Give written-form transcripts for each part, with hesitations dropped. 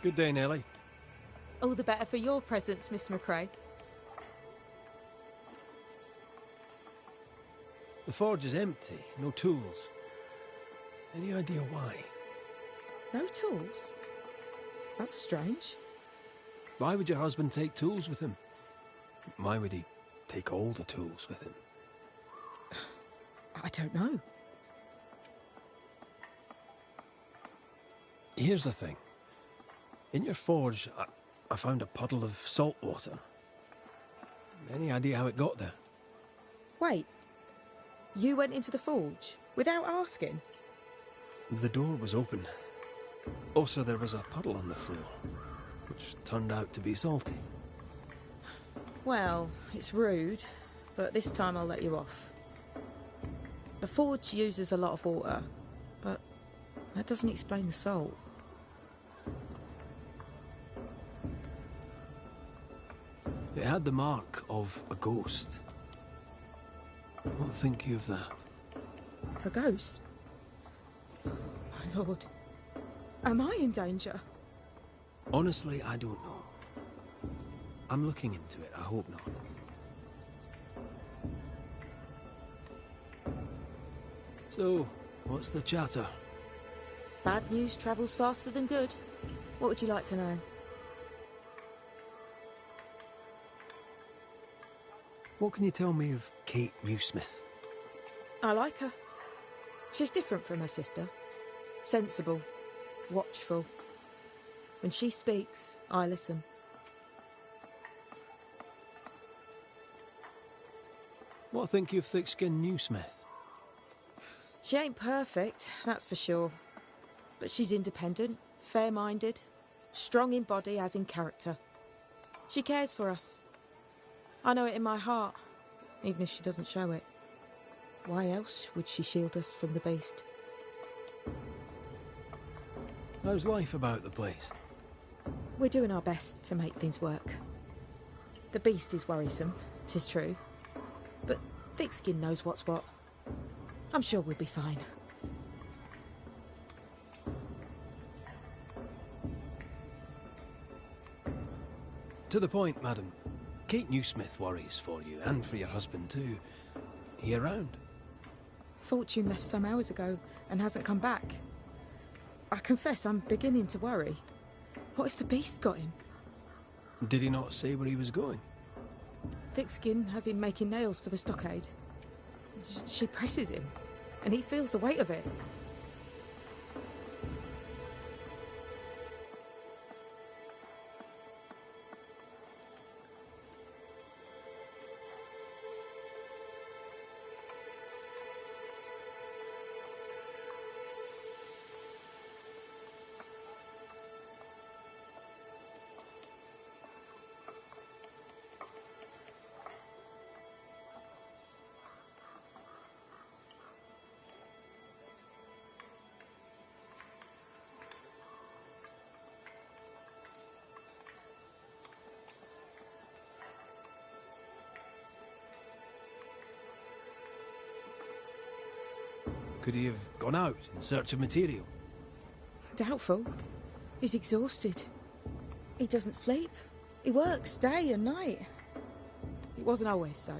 Good day, Nellie. All the better for your presence, Mr. McRae. The forge is empty, no tools. Any idea why? No tools? That's strange. Why would your husband take tools with him? Why would he take all the tools with him? I don't know. Here's the thing. In your forge, I found a puddle of salt water. Any idea how it got there? Wait. You went into the forge without asking? The door was open. Also, there was a puddle on the floor, which turned out to be salty. Well, it's rude, but this time I'll let you off. The forge uses a lot of water, but that doesn't explain the salt. It had the mark of a ghost. What think you of that? A ghost? My lord. Am I in danger? Honestly, I don't know. I'm looking into it, I hope not. So, what's the chatter? Bad news travels faster than good. What would you like to know? What can you tell me of Kate Newsmith? I like her. She's different from her sister. Sensible, watchful. When she speaks, I listen. What think you of thick-skinned Newsmith? She ain't perfect, that's for sure. But she's independent, fair-minded, strong in body as in character. She cares for us. I know it in my heart, even if she doesn't show it. Why else would she shield us from the beast? How's life about the place? We're doing our best to make things work. The beast is worrisome, 'tis true. But Thickskin knows what's what. I'm sure we'll be fine. To the point, madam. Kate Newsmith worries for you, and for your husband too. He around? Fortune left some hours ago and hasn't come back. I confess I'm beginning to worry. What if the beast got him? Did he not say where he was going? Thickskin has him making nails for the stockade. She presses him, and he feels the weight of it. Could he have gone out in search of material? Doubtful. He's exhausted. He doesn't sleep. He works day and night. It wasn't always so.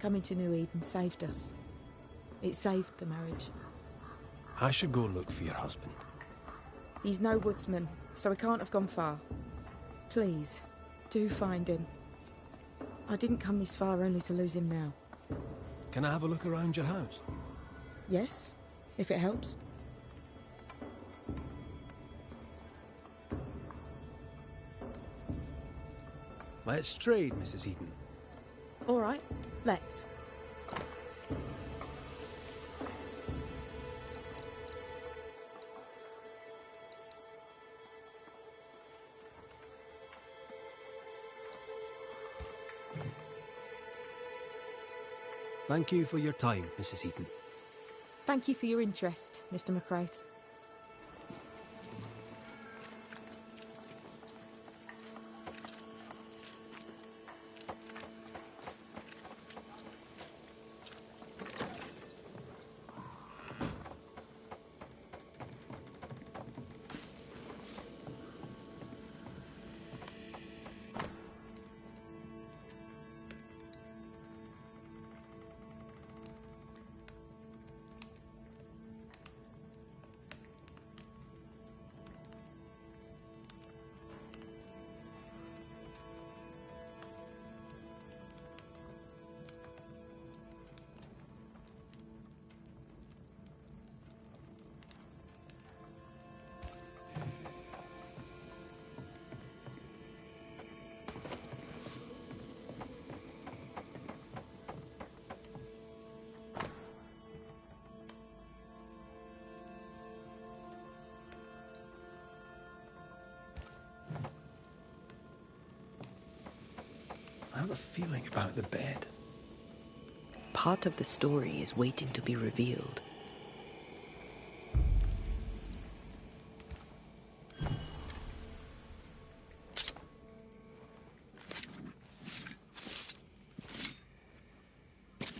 Coming to New Eden saved us. It saved the marriage. I should go look for your husband. He's no woodsman, so he can't have gone far. Please, do find him. I didn't come this far only to lose him now. Can I have a look around your house? Yes, if it helps. Let's trade, Mrs. Eden. All right, let's. Thank you for your time, Mrs. Eden. Thank you for your interest, Mr. McRae. have a feeling about the bed. Part of the story is waiting to be revealed.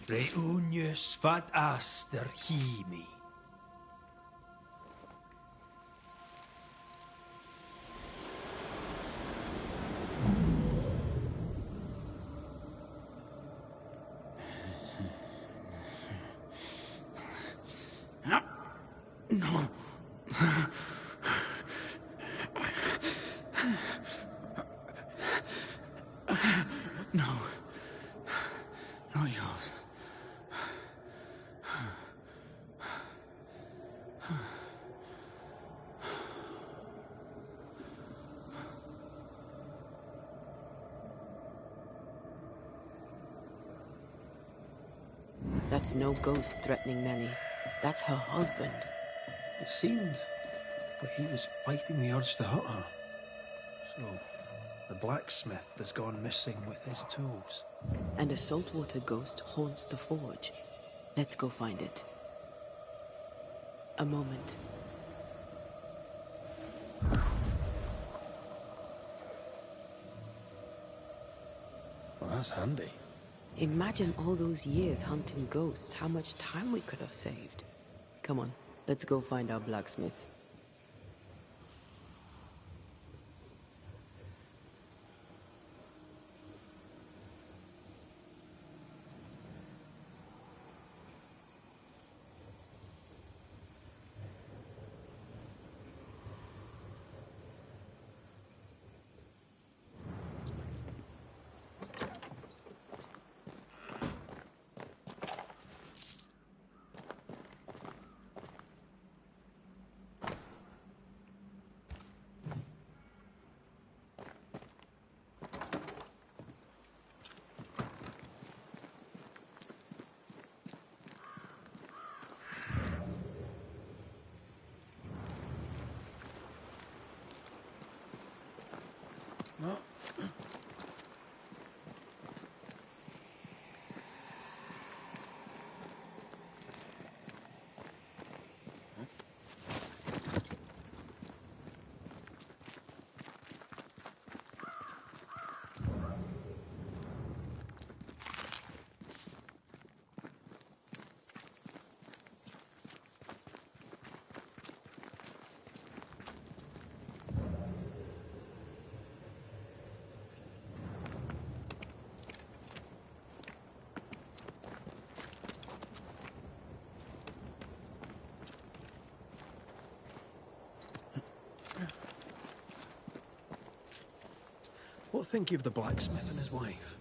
Reunius vat aster himi. No. No. No use. That's no ghost threatening Nellie. That's her husband. It seemed like he was fighting the urge to hurt her. So, the blacksmith has gone missing with his tools. And a saltwater ghost haunts the forge. Let's go find it. A moment. Well, that's handy. Imagine all those years hunting ghosts, how much time we could have saved. Come on, let's go find our blacksmith. No. What think you of the blacksmith and his wife?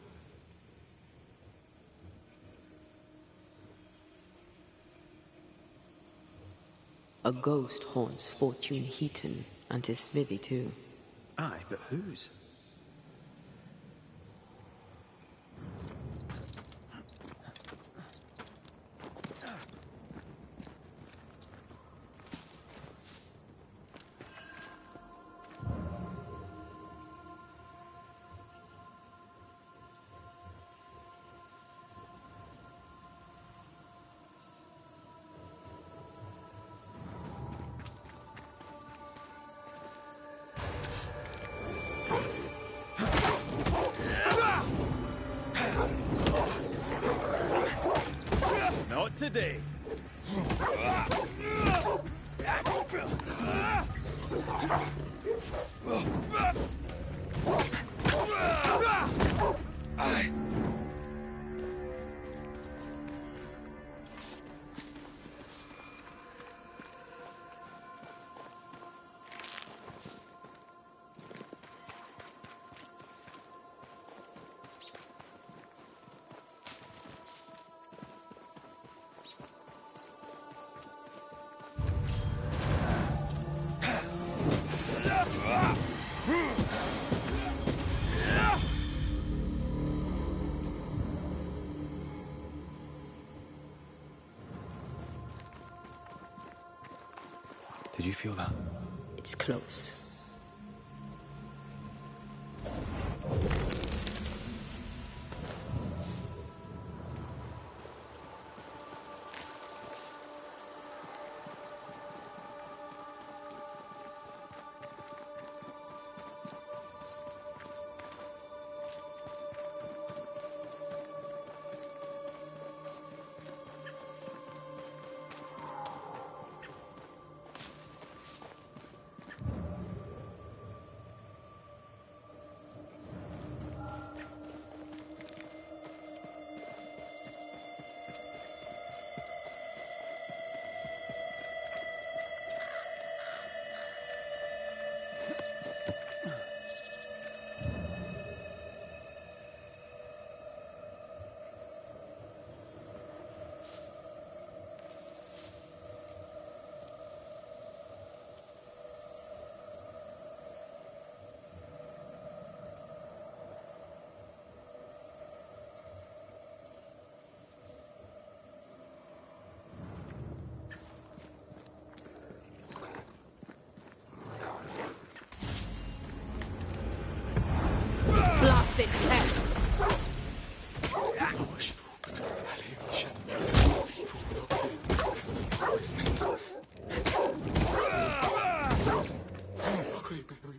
A ghost haunts Fortune Heaton and his smithy too. Aye, but whose? Not today. Aye. Did you feel that? It's close. blasted pest!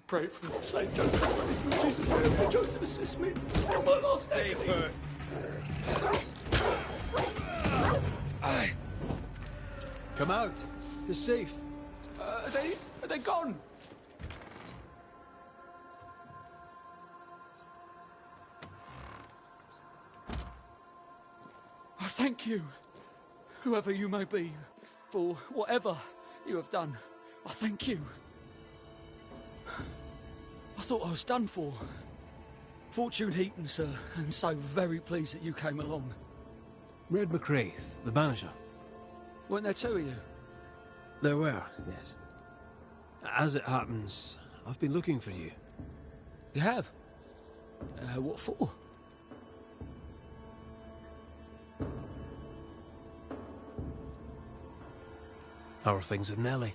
Pray for me, Saint Joseph. Jesus, Mary, and Joseph, assist me. On my last day. Stay put. Aye. Come out. It's safe. Are they gone? I thank you, whoever you may be, for whatever you have done. I thank you. I thought I was done for. Fortune Heaton, sir, and so very pleased that you came along. Red McCraith, the Banisher. Weren't there two of you? There were, yes. As it happens, I've been looking for you. You have? What for? How are things with Nellie?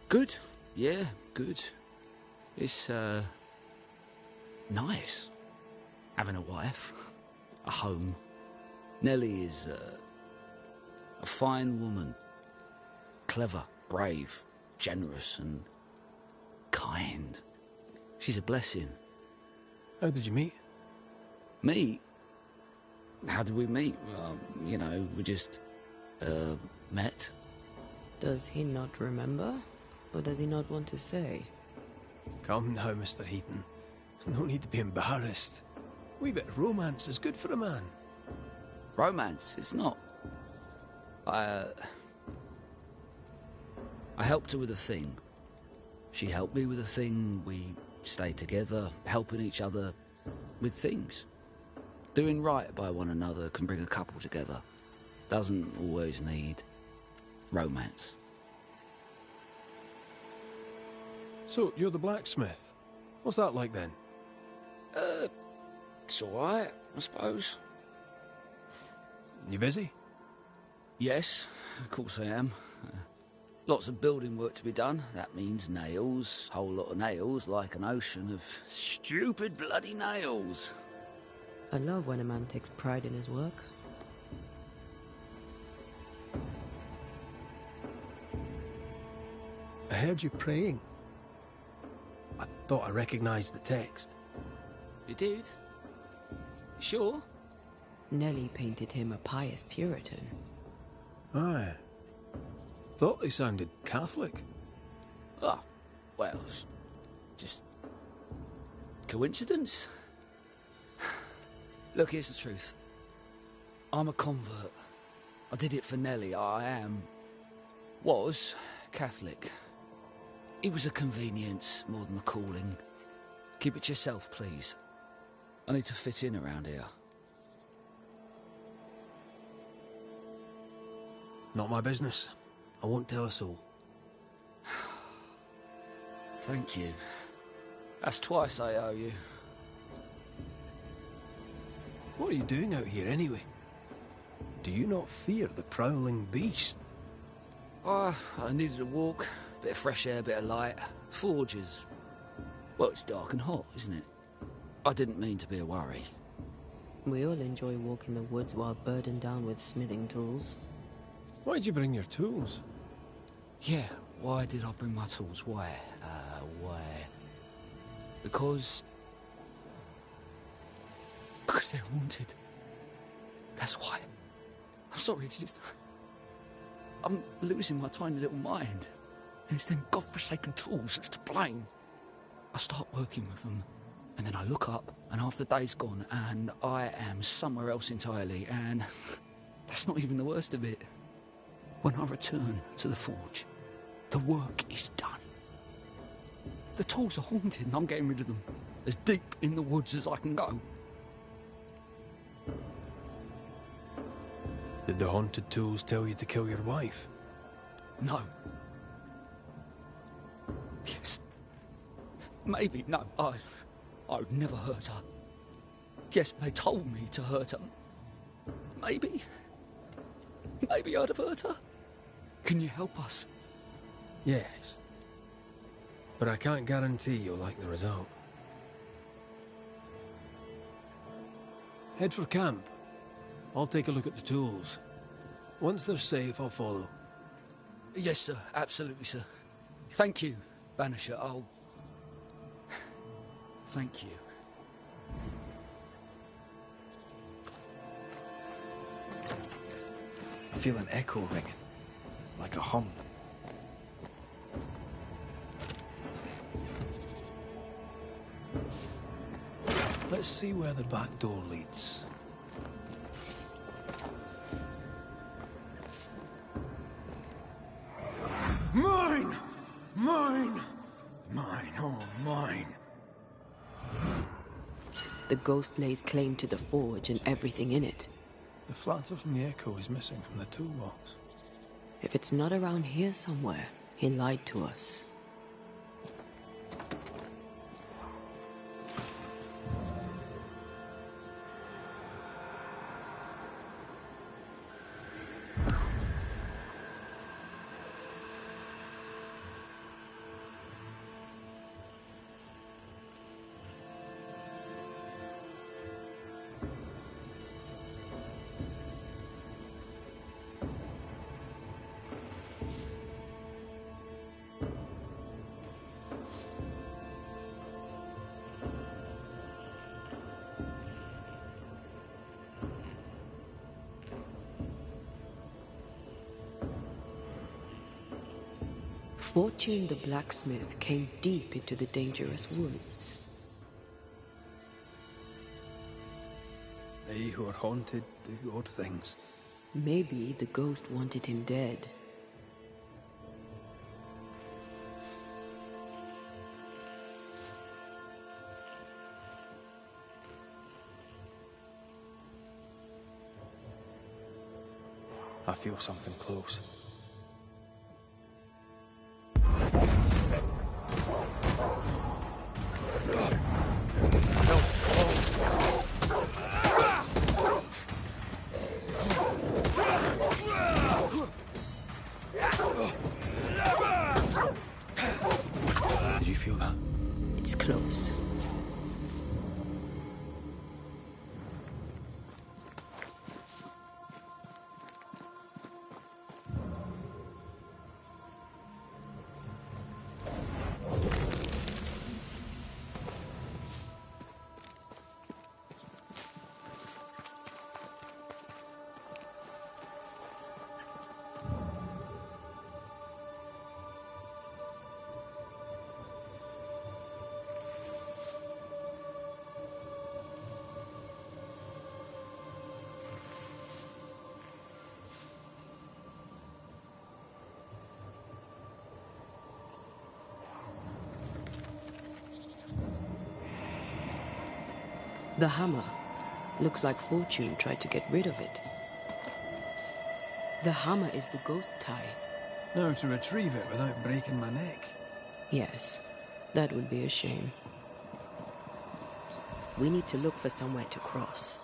Good. Yeah, good. It's, nice. Having a wife. A home. Nellie is, a fine woman. Clever, brave, generous and kind. She's a blessing. How did you meet? Meet? How did we meet? Well, you know, we just, met. Does he not remember? Or does he not want to say? Come now, Mr. Heaton. No need to be embarrassed. A wee bit of romance is good for a man. Romance, it's not. I helped her with a thing. She helped me with a thing. We stayed together, helping each other with things. Doing right by one another can bring a couple together. Doesn't always need romance. So, you're the blacksmith. What's that like then? It's alright, I suppose. You busy? Yes, of course I am. Lots of building work to be done. That means nails. Whole lot of nails, like an ocean of stupid bloody nails. I love when a man takes pride in his work. I heard you praying. I thought I recognised the text. You did? You sure? Nellie painted him a pious Puritan. Aye. Thought he sounded Catholic. Oh, well, just coincidence? Look, here's the truth. I'm a convert. I did it for Nellie. Was Catholic. It was a convenience more than a calling. Keep it to yourself, please. I need to fit in around here. Not my business. I won't tell a soul. Thank you. That's twice I owe you. What are you doing out here anyway? Do you not fear the prowling beast? I needed a walk. Bit of fresh air, bit of light. Forge is... well, it's dark and hot, isn't it? I didn't mean to be a worry. We all enjoy walking the woods while burdened down with smithing tools. Why'd you bring your tools? Yeah, why did I bring my tools? Why? Because they're haunted. That's why. I'm sorry, it's just... I'm losing my tiny little mind. And it's them godforsaken tools that's to blame. I start working with them, and then I look up, and half the day's gone, and I am somewhere else entirely, and that's not even the worst of it. When I return to the forge, the work is done. The tools are haunted, and I'm getting rid of them. As deep in the woods as I can go. Did the haunted tools tell you to kill your wife? No. Yes. Maybe. No. I would never hurt her. Yes, they told me to hurt her. Maybe. Maybe I'd have hurt her. Can you help us? Yes. But I can't guarantee you'll like the result. Head for camp. I'll take a look at the tools. Once they're safe, I'll follow. Yes, sir. Absolutely, sir. Thank you, Banisher. Thank you. I feel an echo ringing, like a hum. Let's see where the back door leads. Mine! Mine! Mine, oh mine. The ghost lays claim to the forge and everything in it. The flatter from the echo is missing from the toolbox. If it's not around here somewhere, he lied to us. Fortune the blacksmith came deep into the dangerous woods. They who are haunted do odd things. Maybe the ghost wanted him dead. I feel something close. Did you feel that? It's close. The hammer. Looks like Fortune tried to get rid of it. The hammer is the ghost tie. Now to retrieve it without breaking my neck. Yes, that would be a shame. We need to look for somewhere to cross.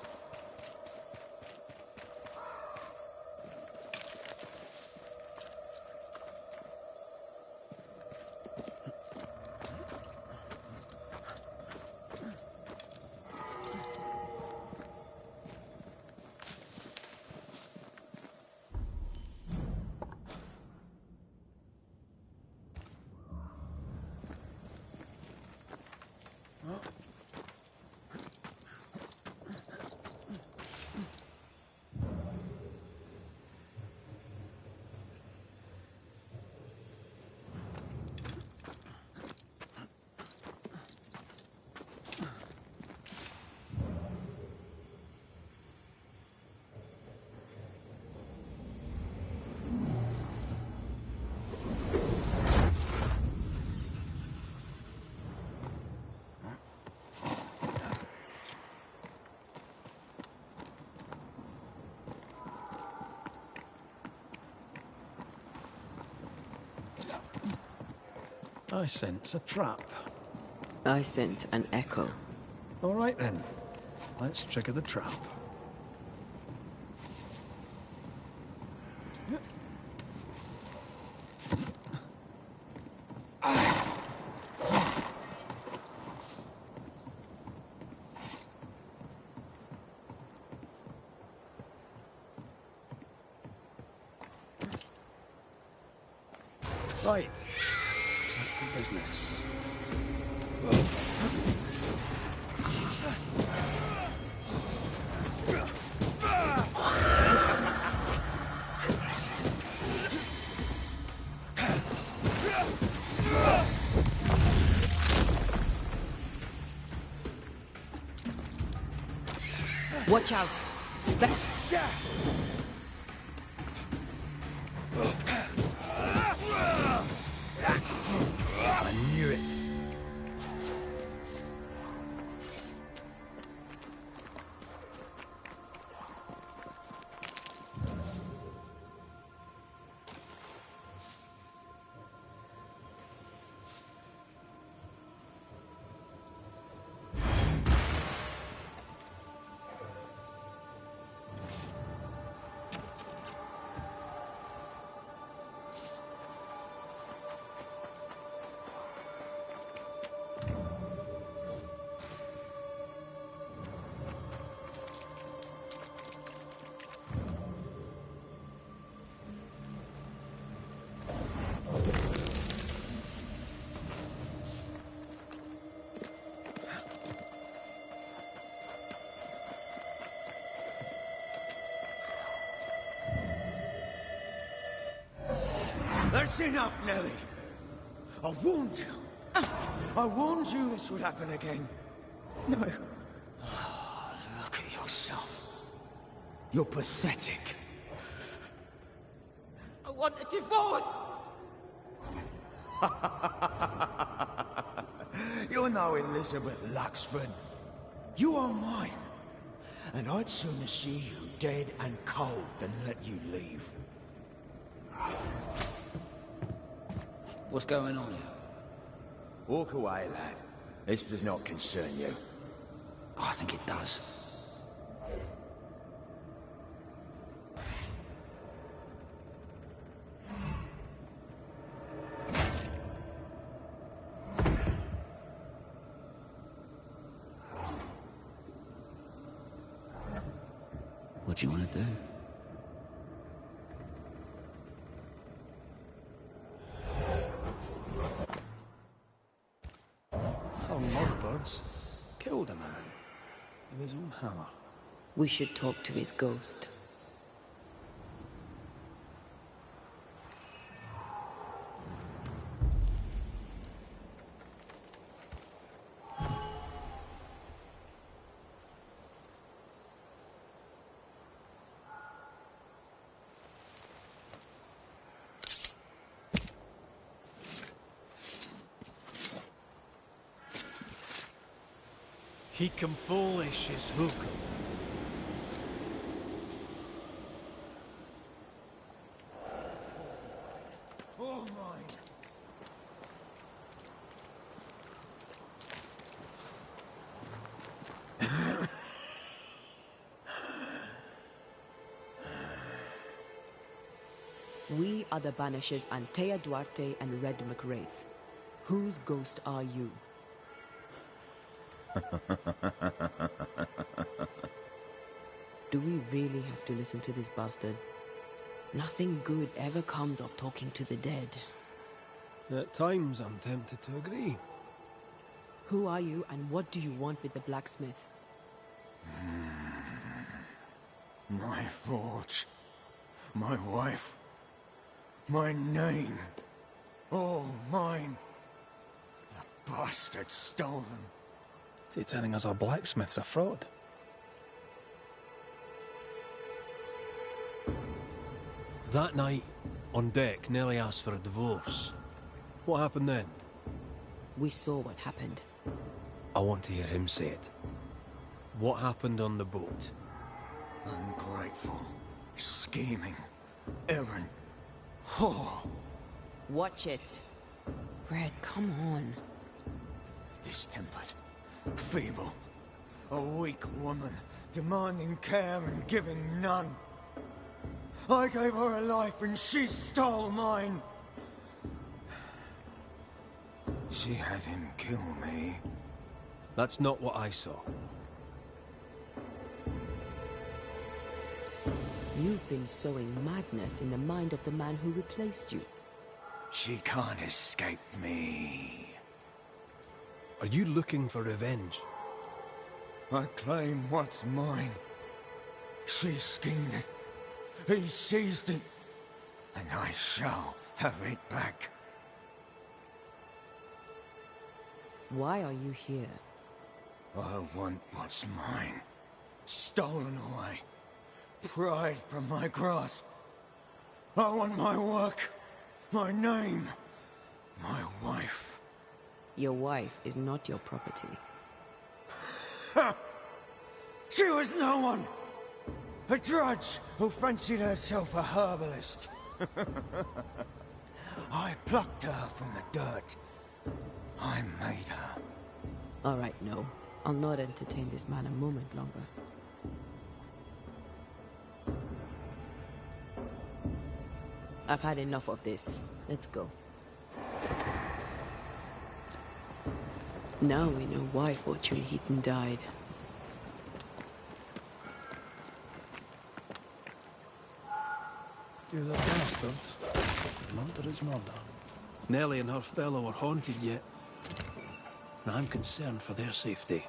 I sense a trap. I sense an echo. All right then, let's trigger the trap. Right. Back to business. Watch out! Spec! I knew it. That's enough, Nellie. I warned you. I warned you this would happen again. No. Look at yourself. You're pathetic. I want a divorce! You're no Elizabeth Luxford. You are mine. And I'd sooner see you dead and cold than let you leave. What's going on here? Walk away, lad. This does not concern you. I think it does. What do you want to do? Our lovebirds killed a man with his own hammer. We should talk to his ghost. He come foolish is hook. Oh, mine. We are the Banishers Antea Duarte and Red McWraith. Whose ghost are you? Do we really have to listen to this bastard? Nothing good ever comes of talking to the dead. At times I'm tempted to agree. Who are you and what do you want with the blacksmith? My forge. My wife. My name. All mine. The bastard stole them. Is he telling us our blacksmith's a fraud? That night, on deck, Nellie asked for a divorce. What happened then? We saw what happened. I want to hear him say it. What happened on the boat? Ungrateful. Scheming. Errant. Whore. Watch it. Red, come on. Distempered. Feeble. A weak woman. Demanding care and giving none. I gave her a life and she stole mine. She had him kill me. That's not what I saw. You've been sowing madness in the mind of the man who replaced you. She can't escape me. Are you looking for revenge? I claim what's mine. She schemed it. He seized it. And I shall have it back. Why are you here? I want what's mine. Stolen away. Pried from my grasp. I want my work. My name. My wife. Your wife is not your property. She was no one! A drudge who fancied herself a herbalist. I plucked her from the dirt. I made her. All right, no. I'll not entertain this man a moment longer. I've had enough of this. Let's go. Now we know why Fortune Heaton died. He was a bastard. Not to his mother. Nellie and her fellow are haunted yet. And I'm concerned for their safety.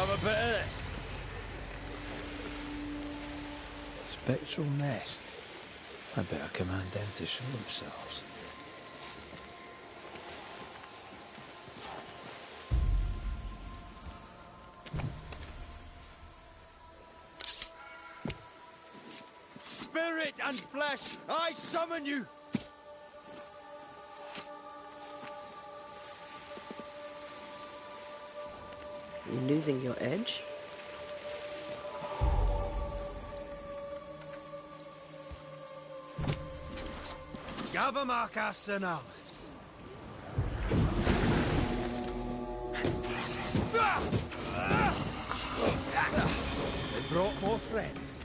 Have a bit of this. Spectral nest. I better command them to show themselves. Spirit and flesh, I summon you! You're losing your edge? Gavamarcas and Alice. They brought more friends.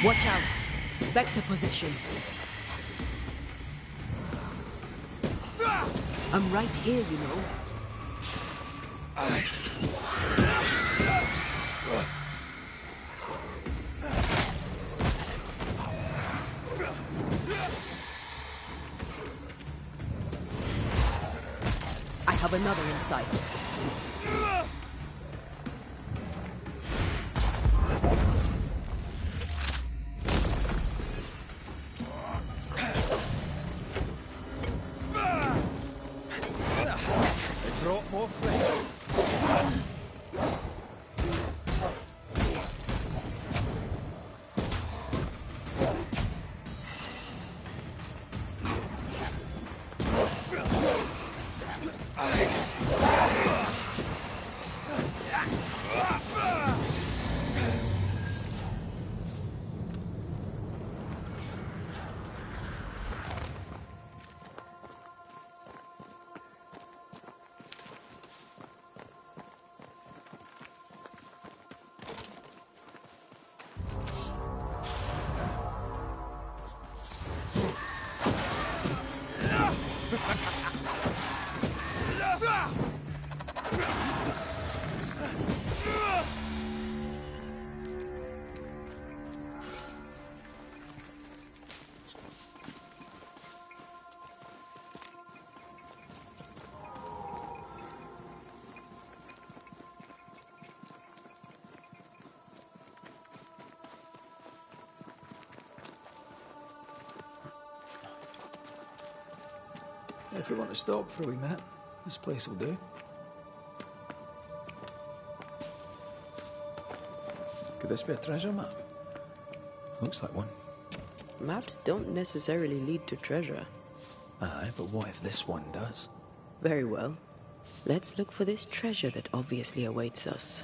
Watch out! Spectre position. I'm right here, you know. I have another in sight. They brought more friends. If we want to stop for a wee minute, this place will do. Could this be a treasure map? Looks like one. Maps don't necessarily lead to treasure. Aye, but what if this one does? Very well. Let's look for this treasure that obviously awaits us.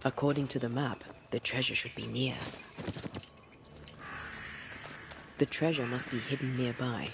According to the map, the treasure should be near. The treasure must be hidden nearby.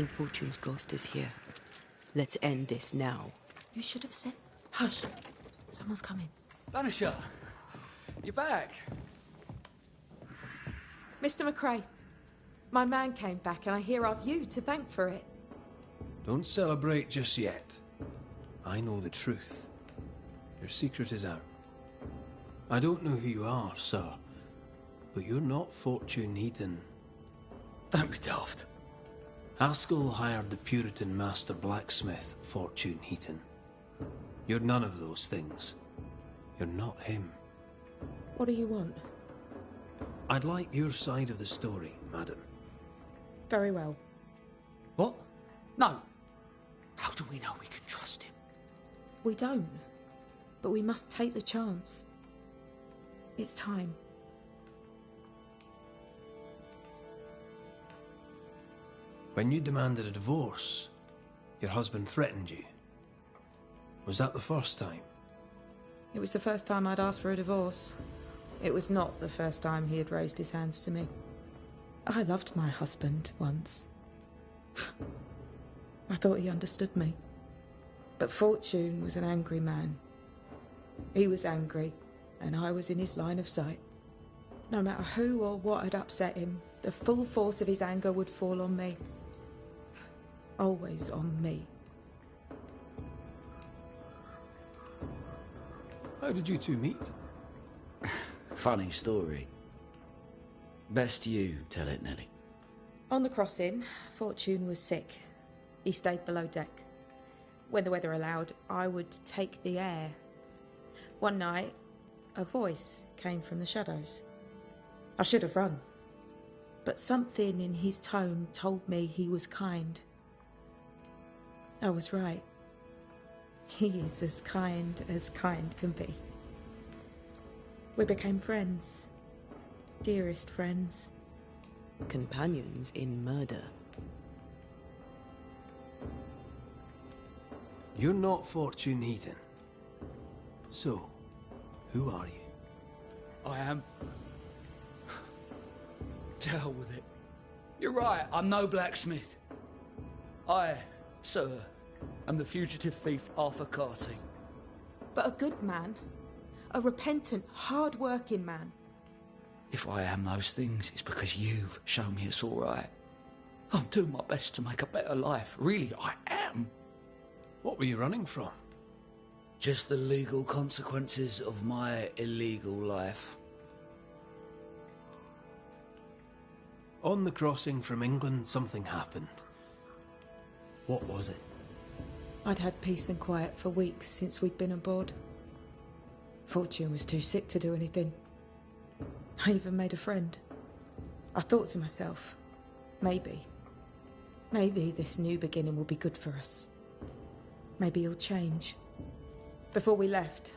think Fortune's ghost is here. Let's end this now. You should have said... Hush. Someone's coming. Banisher! You're back! Mr. McRae, my man came back and I hear I've you to thank for it. Don't celebrate just yet. I know the truth. Your secret is out. I don't know who you are, sir, but you're not Fortune Heaton. Don't be daft. Haskell hired the Puritan master blacksmith, Fortune Heaton. You're none of those things. You're not him. What do you want? I'd like your side of the story, madam. Very well. What? No. How do we know we can trust him? We don't. But we must take the chance. It's time. When you demanded a divorce, your husband threatened you. Was that the first time? It was the first time I'd asked for a divorce. It was not the first time he had raised his hands to me. I loved my husband once. I thought he understood me. But Fortune was an angry man. He was angry, and I was in his line of sight. No matter who or what had upset him, the full force of his anger would fall on me. Always on me. How did you two meet? Funny story. Best you tell it, Nelly. On the crossing, Fortune was sick. He stayed below deck. When the weather allowed, I would take the air. One night, a voice came from the shadows. I should have run, but something in his tone told me he was kind. I was right. He is as kind can be. We became friends. Dearest friends. Companions in murder. You're not Fortune Heaton. So, who are you? I am. To hell with it. You're right, I'm no blacksmith. I, sir, am the fugitive thief Arthur Carty. But a good man. A repentant, hard-working man. If I am those things, it's because you've shown me it's all right. I'm doing my best to make a better life. Really, I am. What were you running from? Just the legal consequences of my illegal life. On the crossing from England, something happened. What was it? I'd had peace and quiet for weeks since we'd been aboard. Fortune was too sick to do anything. I even made a friend. I thought to myself, maybe this new beginning will be good for us. Maybe he'll change. Before we left,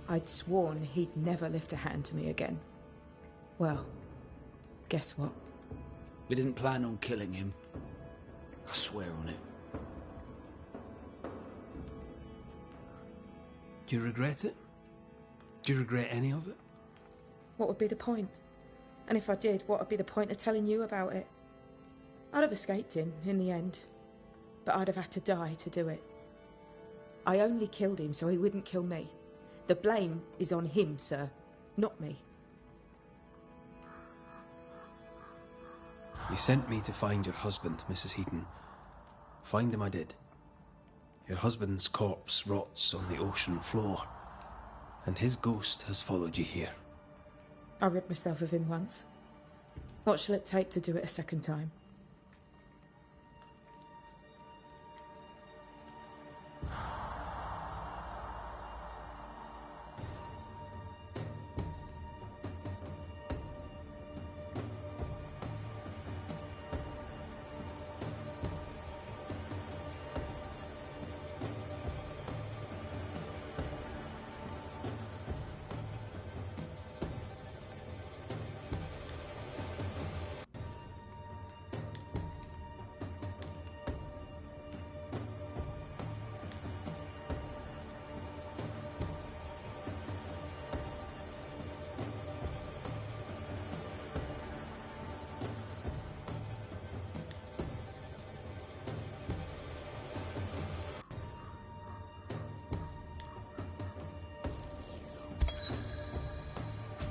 I'd sworn he'd never lift a hand to me again. Well, guess what? We didn't plan on killing him. I swear on it. Do you regret it? Do you regret any of it? What would be the point? And if I did, what would be the point of telling you about it? I'd have escaped him in the end, but I'd have had to die to do it. I only killed him so he wouldn't kill me. The blame is on him, sir, not me. You sent me to find your husband, Mrs. Heaton. Find him I did. Your husband's corpse rots on the ocean floor, and his ghost has followed you here. I rid myself of him once. What shall it take to do it a second time?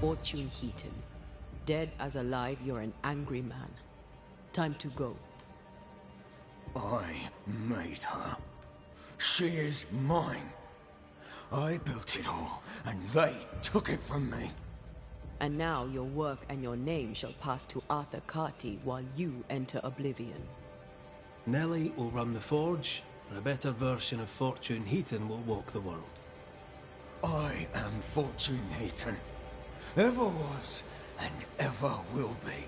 Fortune Heaton. Dead as alive, you're an angry man. Time to go. I made her. She is mine. I built it all, and they took it from me. And now your work and your name shall pass to Arthur Carty while you enter oblivion. Nellie will run the forge, and a better version of Fortune Heaton will walk the world. I am Fortune Heaton. Ever was, and ever will be.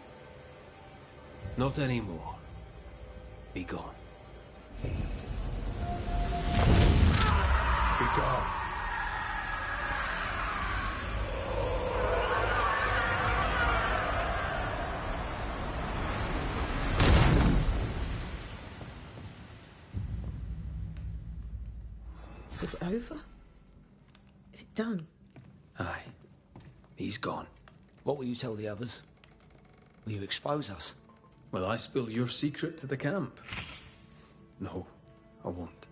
Not anymore. Be gone. Be gone. Is it over? Is it done? Aye. He's gone. What will you tell the others? Will you expose us? Will I spill your secret to the camp? No, I won't.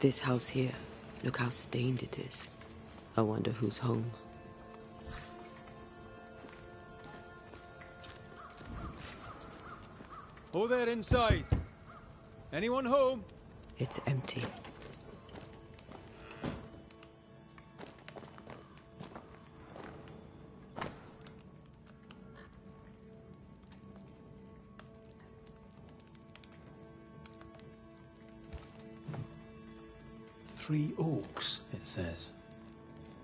This house here, look how stained it is. I wonder who's home. Oh, there inside. Anyone home? It's empty. Three Oaks, it says.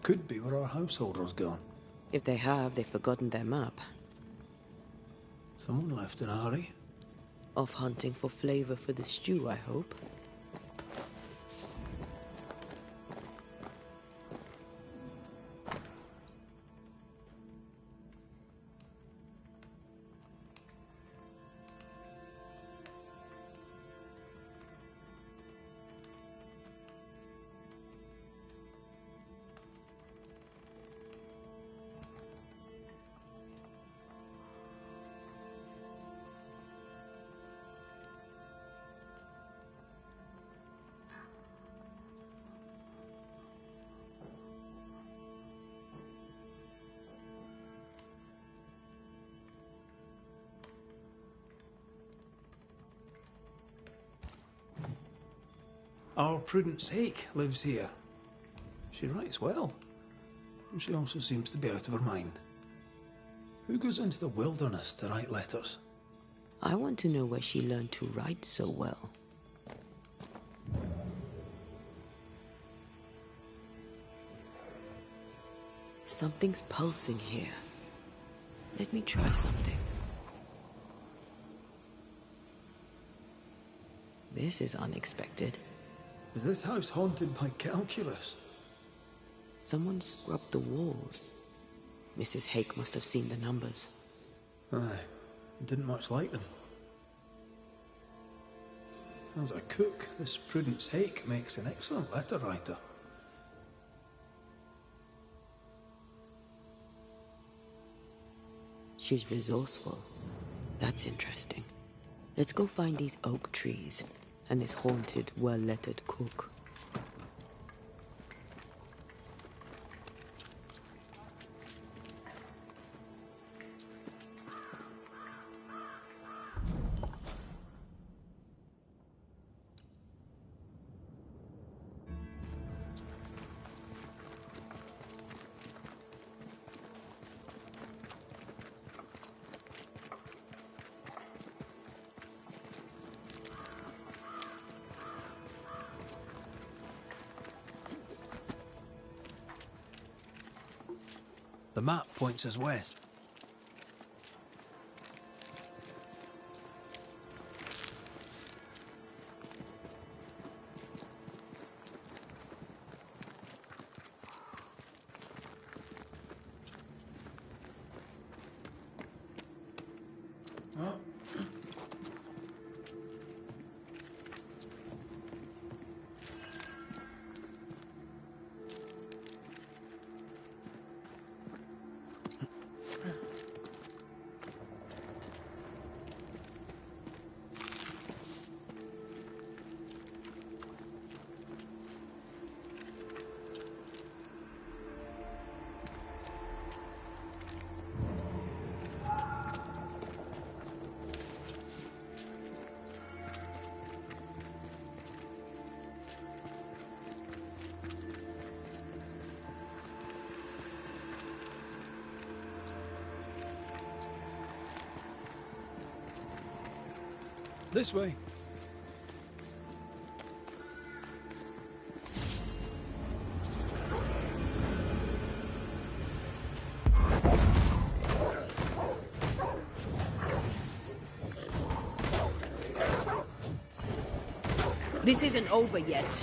Could be where our householder's gone. If they have, they've forgotten their map. Someone left in a hurry. Off hunting for flavor for the stew, I hope. Our Prudence Hake lives here. She writes well. And she also seems to be out of her mind. Who goes into the wilderness to write letters? I want to know where she learned to write so well. Something's pulsing here. Let me try something. This is unexpected. Is this house haunted by calculus? Someone scrubbed the walls. Mrs. Hake must have seen the numbers. Aye, didn't much like them. As a cook, this Prudence Hake makes an excellent letter writer. She's resourceful. That's interesting. Let's go find these oak trees and this haunted, well-lettered cook. The map points us west. This way. This isn't over yet.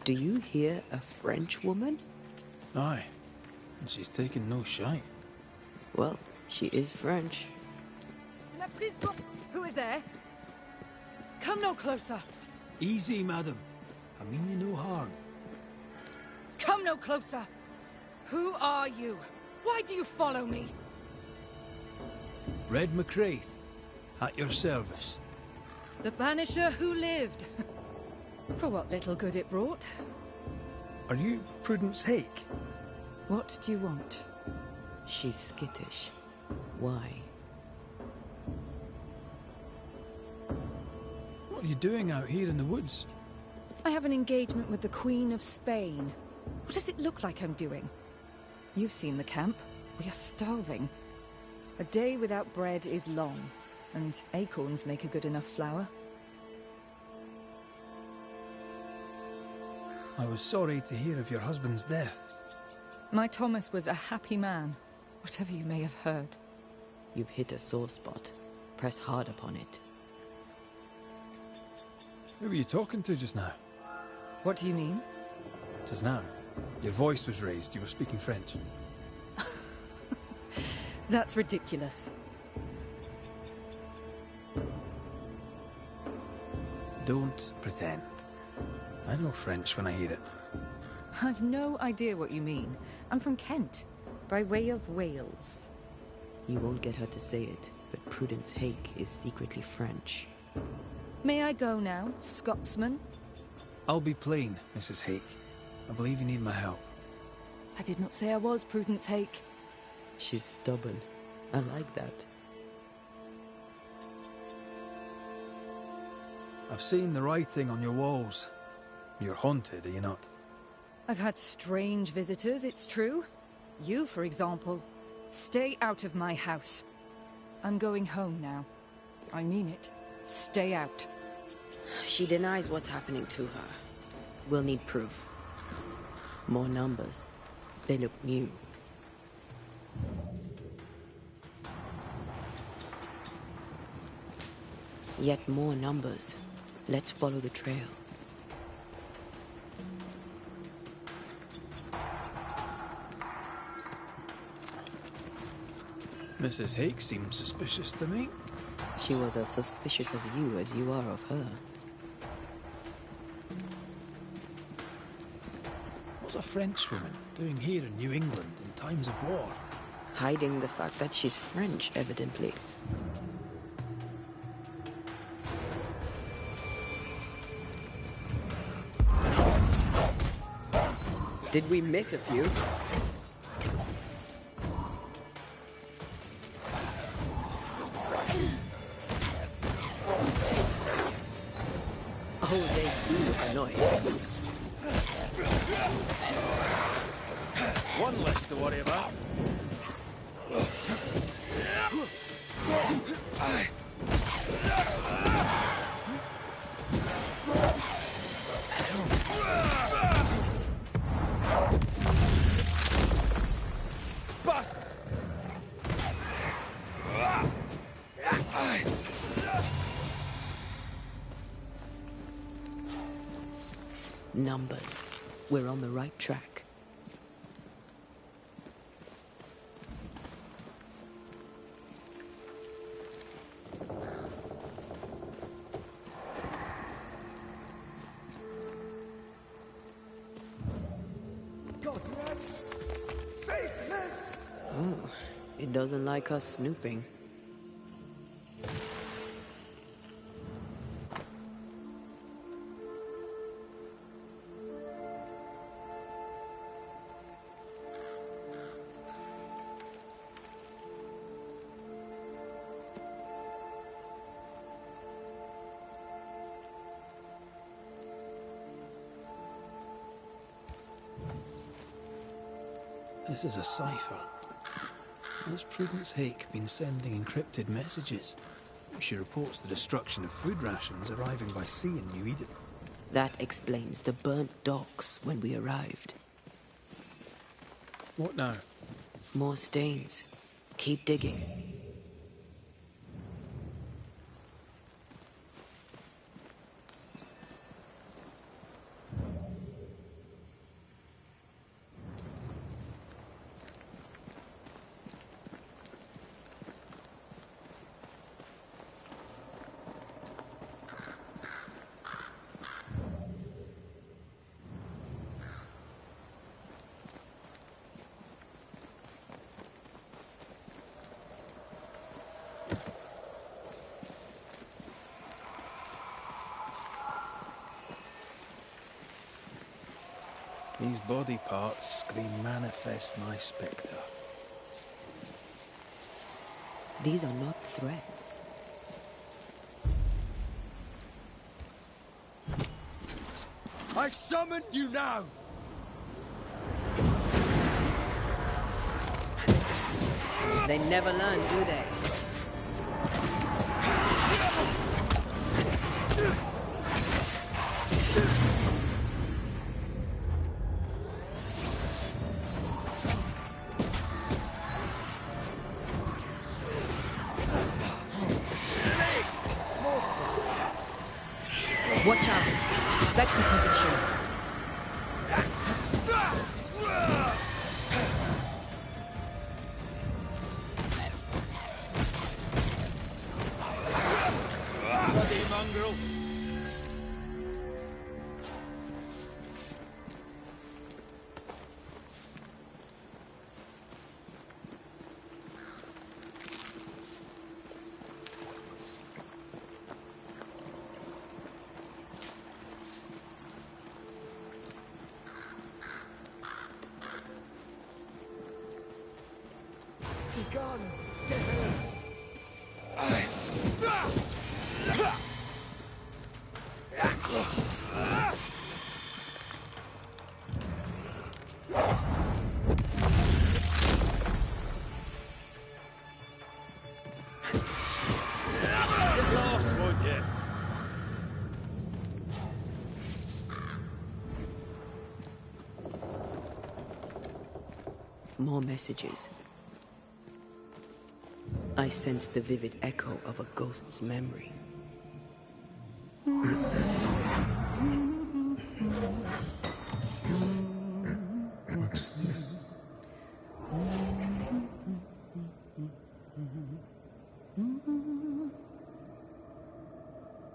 Do you hear a French woman? Aye. And she's taking no shite. Well, she is French. Who is there? Come no closer. Easy, madam. I mean you no harm. Come no closer. Who are you? Why do you follow me? Red McCraith, at your service. The Banisher who lived. For what little good it brought. Are you Prudence Hake? What do you want? She's skittish. Why? What are you doing out here in the woods? I have an engagement with the Queen of Spain. What does it look like I'm doing? You've seen the camp. We are starving. A day without bread is long, and acorns make a good enough flour. I was sorry to hear of your husband's death. My Thomas was a happy man, whatever you may have heard. You've hit a sore spot. Press hard upon it. Who were you talking to just now? What do you mean? Just now. Your voice was raised. You were speaking French. That's ridiculous. Don't pretend. I know French when I hear it. I've no idea what you mean. I'm from Kent, by way of Wales. You won't get her to say it, but Prudence Hake is secretly French. May I go now, Scotsman? I'll be plain, Mrs. Hake. I believe you need my help. I did not say I was Prudence Hake. She's stubborn. I like that. I've seen the writing on your walls. You're haunted, are you not? I've had strange visitors, it's true. You, for example. Stay out of my house. I'm going home now. I mean it. Stay out. She denies what's happening to her. We'll need proof. More numbers. They look new. Yet more numbers. Let's follow the trail. Mrs. Hake seems suspicious to me. She was as suspicious of you as you are of her. What's a Frenchwoman doing here in New England in times of war? Hiding the fact that she's French, evidently. Did we miss a few? Oh, they do look annoying. One less to worry about. Bastard! Numbers. We're on the right track. It doesn't like us snooping. This is a cipher. Has Prudence Hake been sending encrypted messages? She reports the destruction of food rations arriving by sea in New Eden. That explains the burnt docks when we arrived. What now? More stains. Keep digging. These body parts scream manifest my spectre. These are not threats. I summon you now! They never learn, do they? Watch out! Spectre possession! Bloody mongrel! Gone, devil! Get lost, won't you? More messages. I sense the vivid echo of a ghost's memory. What's this?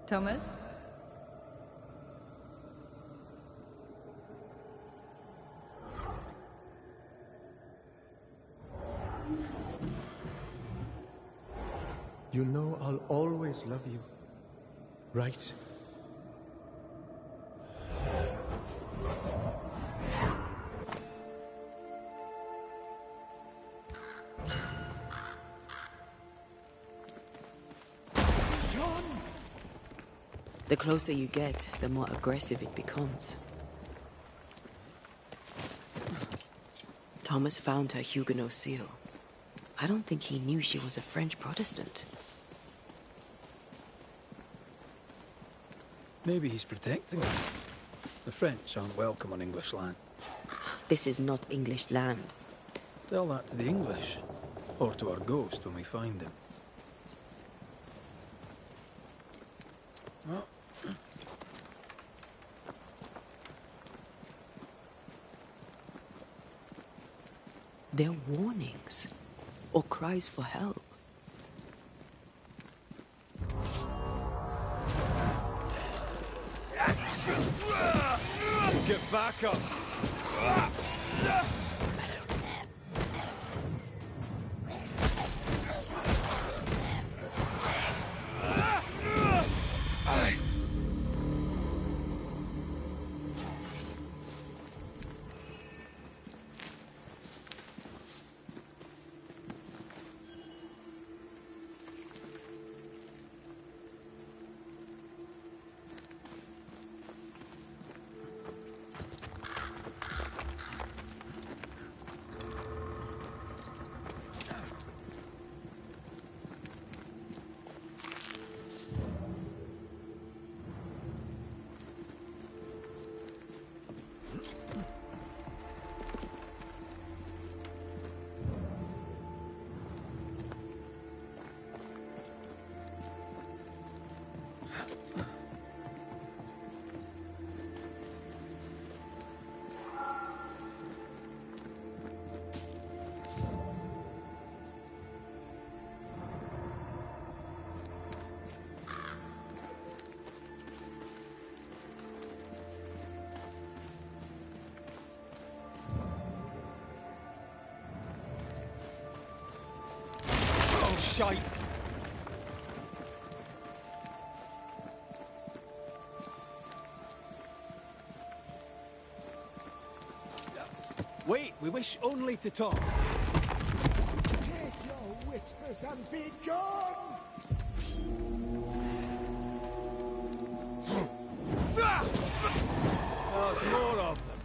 Thomas? You know I'll always love you, right? The closer you get, the more aggressive it becomes. Thomas found her Huguenot seal. I don't think he knew she was a French Protestant. Maybe he's protecting her. The French aren't welcome on English land. This is not English land. Tell that to the English. Or to our ghost when we find him. Well, They're warnings. Or cries for help. Get back up! shite. Wait, we wish only to talk. Take your whispers and be gone! Oh, some more of them.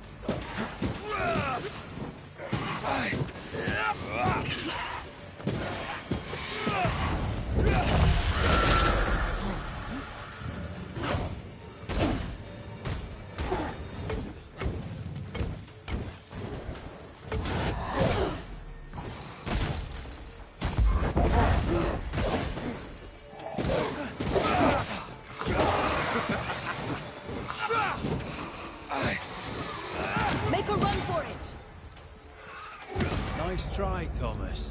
Make a run for it! Nice try, Thomas.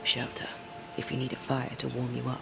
Shelter, if you need a fire to warm you up.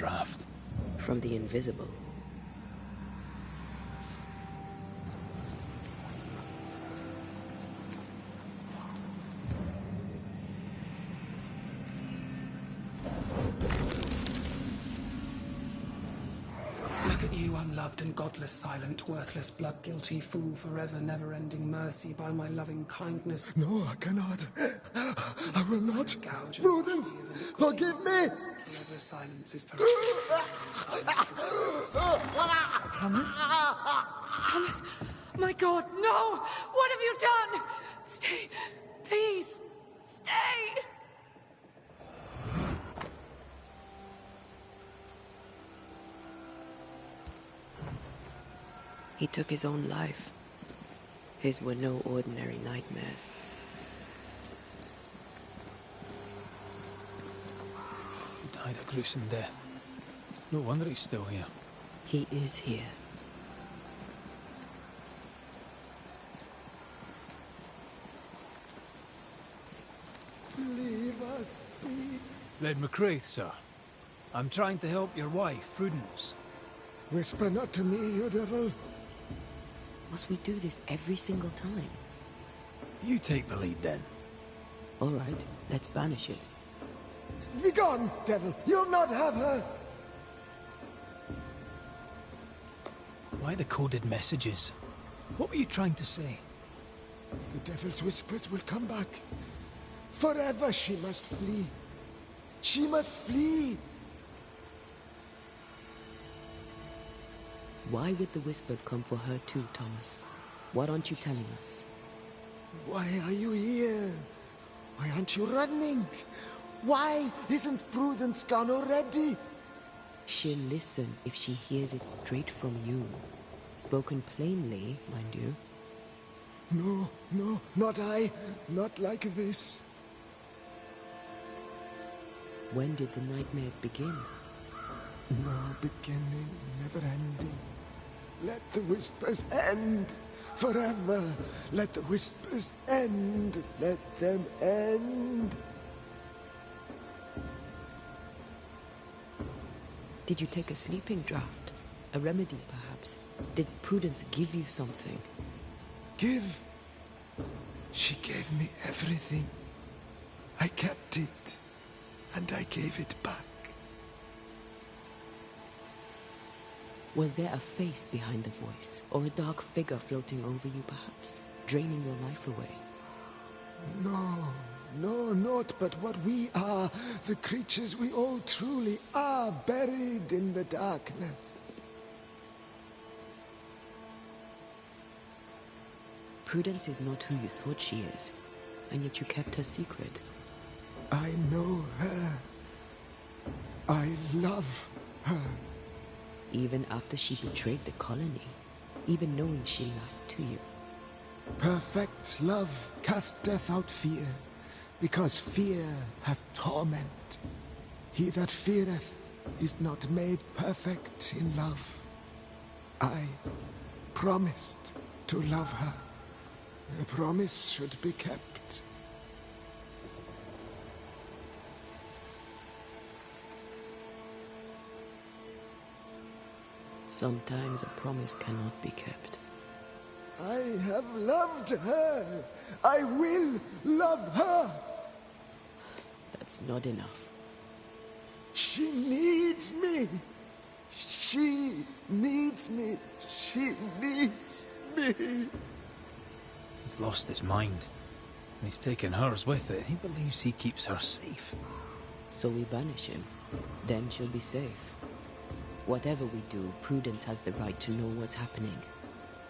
draft. From the invisible. Look at you, unloved and godless, silent, worthless, blood-guilty fool, forever, never-ending mercy by my loving kindness. No, I cannot. I will not. Prudence, forgive me! Forever silence is forever. Silence is forever silence. Thomas? Thomas! My God, no! What have you done? Stay. Please. Stay! He took his own life. His were no ordinary nightmares. He died a gruesome death. No wonder he's still here. He is here. Leave us, please. Led McCraith, sir. I'm trying to help your wife, Prudence. Whisper not to me, you devil. Must we do this every single time? You take the lead, then. All right, let's banish it. Begone, devil. You'll not have her. Why the coded messages? What were you trying to say? The devil's whispers will come back. Forever she must flee. She must flee. Why would the whispers come for her too, Thomas? What aren't you telling us? Why are you here? Why aren't you running? Why isn't Prudence gone already? She'll listen if she hears it straight from you. Spoken plainly, mind you. No, no, not I. Not like this. When did the nightmares begin? No beginning, never ending. Let the whispers end. Forever. Let the whispers end. Let them end. Did you take a sleeping draught? A remedy, perhaps? Did Prudence give you something? Give. She gave me everything. I kept it. And I gave it back. Was there a face behind the voice? Or a dark figure floating over you, perhaps? Draining your life away? No, no, not but what we are. The creatures we all truly are, buried in the darkness. Prudence is not who you thought she is, and yet you kept her secret. I know her. I love her. Even after she betrayed the colony, even knowing she lied to you. Perfect love casteth out fear, because fear hath torment. He that feareth is not made perfect in love. I promised to love her. A promise should be kept. Sometimes a promise cannot be kept. I have loved her. I will love her. That's not enough. She needs me. She needs me. She needs me. He's lost his mind. And he's taken hers with it. He believes he keeps her safe. So we banish him. Then she'll be safe. Whatever we do, Prudence has the right to know what's happening.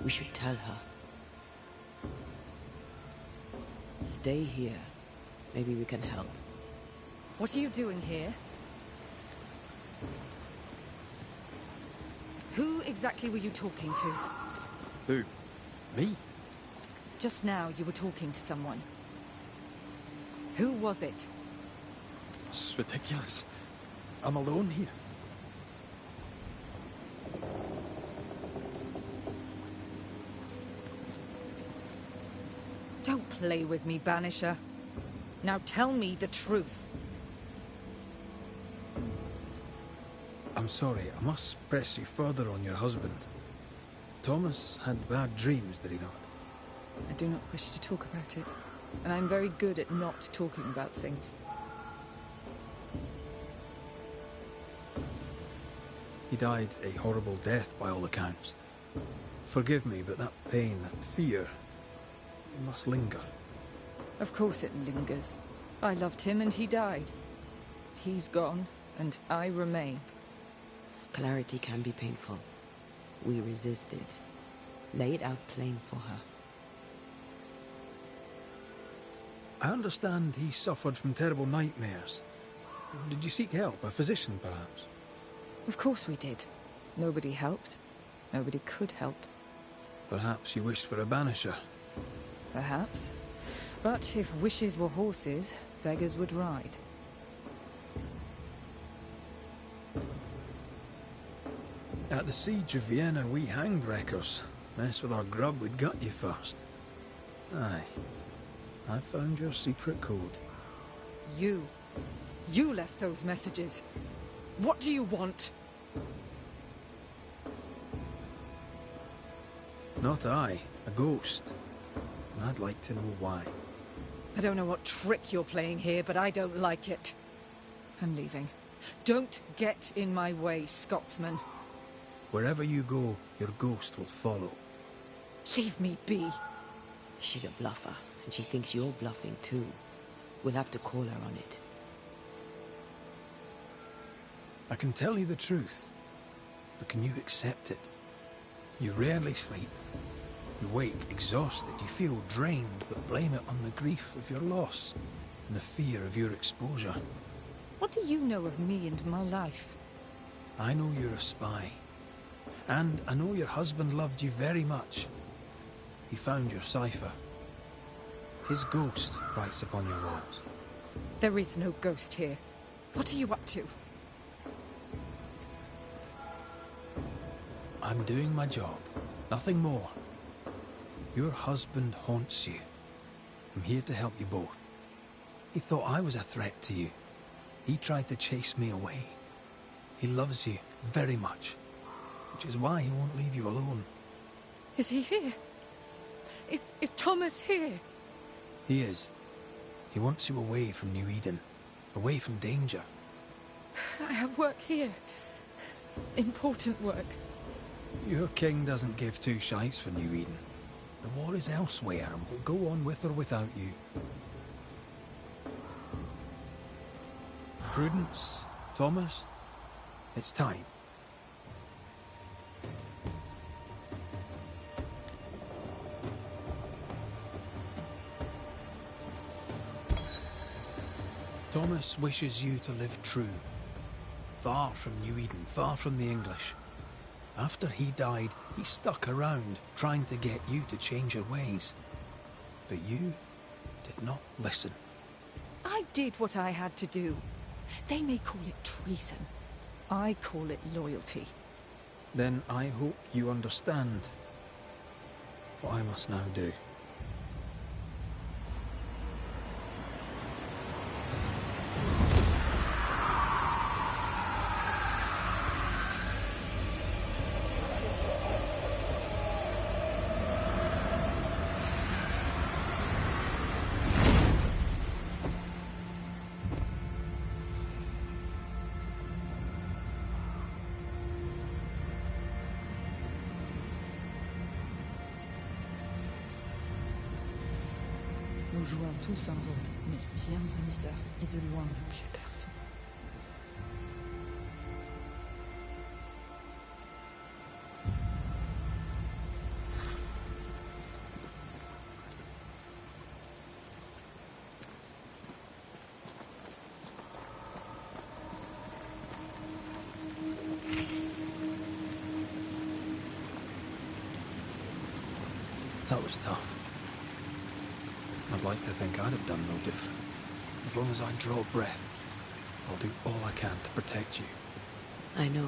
We should tell her. Stay here. Maybe we can help. What are you doing here? Who exactly were you talking to? Who? Me? Just now you were talking to someone. Who was it? It's ridiculous. I'm alone here. Don't play with me, Banisher. Now tell me the truth. I'm sorry. I must press you further on your husband. Thomas had bad dreams, did he not? I do not wish to talk about it, and I'm very good at not talking about things. He died a horrible death by all accounts. Forgive me, but that pain, that fear, it must linger. Of course it lingers. I loved him and he died. He's gone, and I remain. Clarity can be painful. We resisted. Lay it out plain for her. I understand he suffered from terrible nightmares. Did you seek help? A physician, perhaps? Of course we did. Nobody helped. Nobody could help. Perhaps you wished for a banisher. Perhaps. But if wishes were horses, beggars would ride. At the siege of Vienna, we hanged wreckers. Mess with our grub, we'd gut you first. Aye. I found your secret code. You left those messages. What do you want? Not I, a ghost. And I'd like to know why. I don't know what trick you're playing here, but I don't like it. I'm leaving. Don't get in my way, Scotsman. Wherever you go, your ghost will follow. Leave me be. She's a bluffer, and she thinks you're bluffing too. We'll have to call her on it. I can tell you the truth, but can you accept it? You rarely sleep. You wake exhausted, you feel drained, but blame it on the grief of your loss and the fear of your exposure. What do you know of me and my life? I know you're a spy. And I know your husband loved you very much. He found your cipher. His ghost writes upon your walls. There is no ghost here. What are you up to? I'm doing my job. Nothing more. Your husband haunts you. I'm here to help you both. He thought I was a threat to you. He tried to chase me away. He loves you very much, which is why he won't leave you alone. Is he here? Is Thomas here? He is. He wants you away from New Eden, away from danger. I have work here. Important work. Your king doesn't give two shites for New Eden. The war is elsewhere and will go on with or without you. Prudence, Thomas, it's time. Thomas wishes you to live true. Far from New Eden, far from the English. After he died, he stuck around, trying to get you to change your ways. But you did not listen. I did what I had to do. They may call it treason. I call it loyalty. Then I hope you understand what I must now do. Nous jouons tous un rôle, mais le tien, Banishers, est de loin le plus parfait. That was tough. I'd like to think I'd have done no different. As long as I draw breath, I'll do all I can to protect you. I know.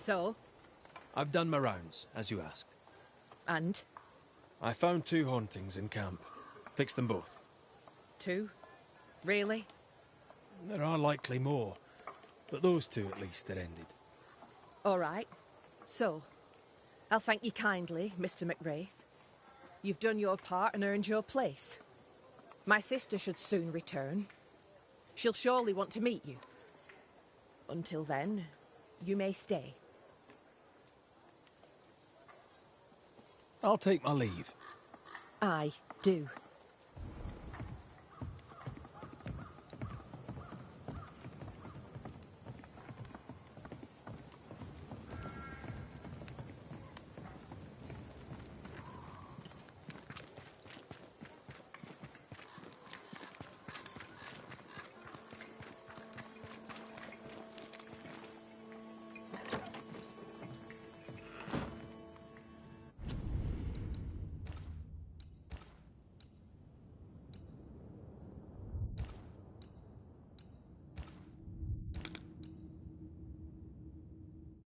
So? I've done my rounds, as you asked. And? I found 2 hauntings in camp. Fixed them both. 2? Really? There are likely more, but those 2 at least are ended. All right. So, I'll thank you kindly, Mr. McWraith. You've done your part and earned your place. My sister should soon return. She'll surely want to meet you. Until then, you may stay. I'll take my leave. Aye, do.